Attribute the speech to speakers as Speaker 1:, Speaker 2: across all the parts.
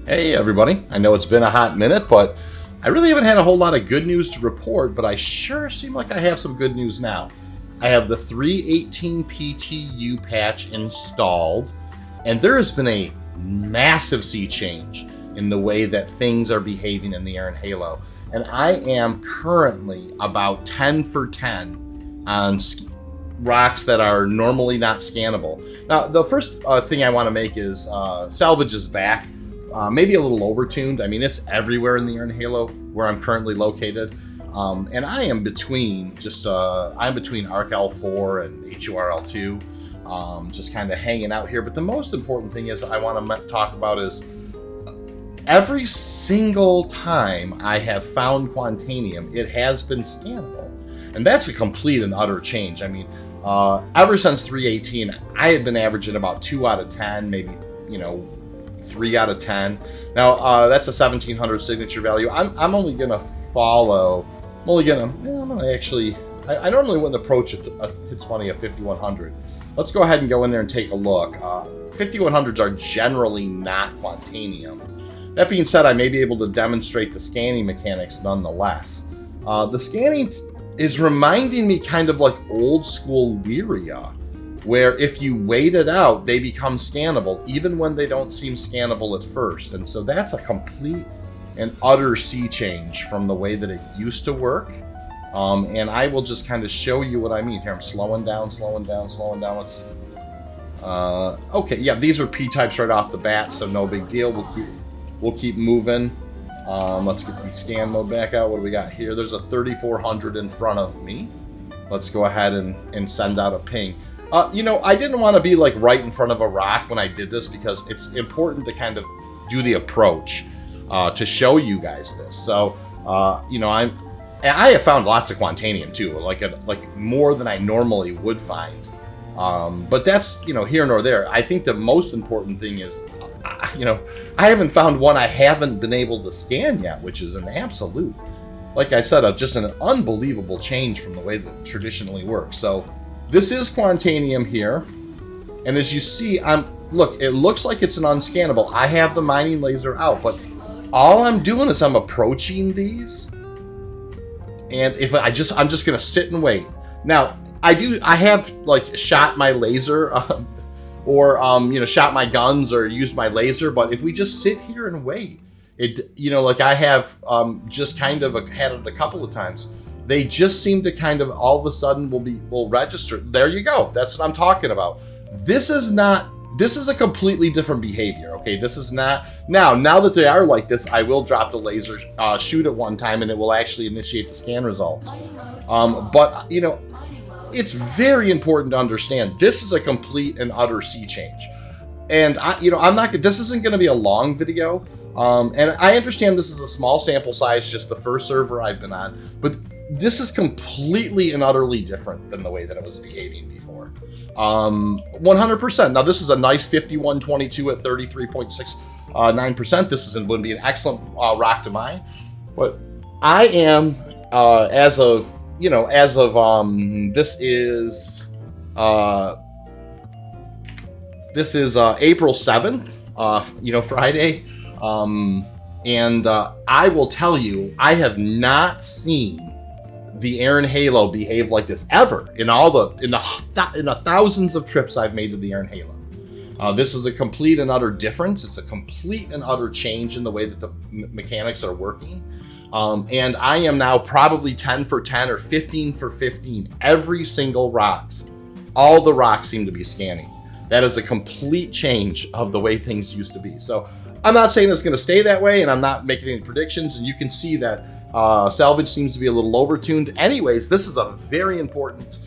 Speaker 1: Hey everybody, I know it's been a hot minute, but I really haven't had a whole lot of good news to report, but I sure seem like I have some good news now. I have the 3.18 PTU patch installed, and there has been a massive sea change in the way that things are behaving in the Iron Halo. And I am currently about 10 for 10 on rocks that are normally not scannable. Now, the first thing I want to make is salvage is back. Maybe a little overtuned. I mean, it's everywhere in the Iron Halo where I'm currently located. And I am between I'm between ARC-L4 and HURL2, just kind of hanging out here. But the most important thing is I want to talk about is every single time I have found Quantanium, it has been scannable. And that's a complete and utter change. I mean, ever since 3.18, I had been averaging about 2 out of 10, maybe, 3 out of 10. Now, that's a 1700 signature value. I'm only going to follow, I normally wouldn't approach it's funny, a 5100. Let's go ahead and go in there and take a look. 5100s are generally not Quantanium. That being said, I may be able to demonstrate the scanning mechanics nonetheless. The scanning is reminding me kind of like old school Lyria, where if you wait it out, they become scannable, even when they don't seem scannable at first. And so that's a complete and utter sea change from the way that it used to work. And I will just kind of show you what I mean here. I'm slowing down. Let's, okay, yeah, these are P-types right off the bat, so no big deal. We'll keep moving. Let's get the scan mode back out. What do we got here? There's a 3400 in front of me. Let's go ahead and send out a ping. I didn't want to be like right in front of a rock when I did this because it's important to kind of do the approach to show you guys this. So, I have found lots of Quantanium too, like more than I normally would find. But that's, here nor there. I think the most important thing is, I haven't found one I haven't been able to scan yet, which is an absolute, like I said, just an unbelievable change from the way that it traditionally works. So this is Quantanium here. And as you see, look, it looks like it's an unscannable. I have the mining laser out, but all I'm doing is I'm approaching these. And if I'm just going to sit and wait. Now, I have like shot my laser or shot my guns or used my laser, but if we just sit here and wait, like I have just kind of had it a couple of times, they just seem to kind of all of a sudden will register. There you go. That's what I'm talking about. This is a completely different behavior. Okay, this is not now that they are like this, I will drop the laser, shoot it one time, and it will actually initiate the scan results. But it's very important to understand this is a complete and utter sea change. And this isn't going to be a long video. And I understand this is a small sample size, just the first server I've been on, but this is completely and utterly different than the way that it was behaving before. 100%. Now this is a nice 5122 at 33.69%. This would be an excellent rock to mine. But I am as of this is April 7th, Friday. And I will tell you, I have not seen the Iron Halo behave like this ever in the thousands of trips I've made to the Iron Halo. This is a complete and utter difference. It's a complete and utter change in the way that the mechanics are working. And I am now probably 10 for 10 or 15 for 15. Every single rocks. All the rocks seem to be scanning. That is a complete change of the way things used to be. So I'm not saying it's going to stay that way, and I'm not making any predictions. And you can see that salvage seems to be a little overtuned. Anyways, this is a very important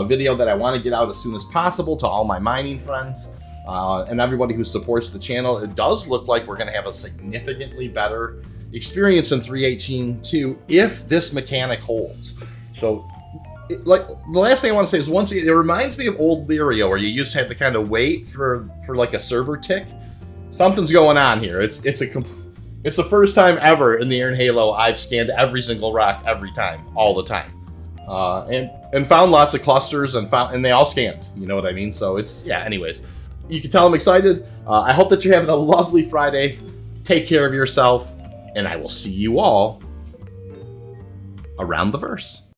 Speaker 1: video that I want to get out as soon as possible to all my mining friends and everybody who supports the channel. It does look like we're going to have a significantly better experience in 3.18.2 if this mechanic holds. So, like, the last thing I want to say is, once again, it reminds me of old Lyria, where you used to have to kind of wait for like a server tick. Something's going on here. It's the first time ever in the Iron Halo I've scanned every single rock every time, all the time, and found lots of clusters and they all scanned. You know what I mean? So it's, yeah. Anyways, You can tell I'm excited. I hope that you're having a lovely Friday. Take care of yourself, and I will see you all around the verse.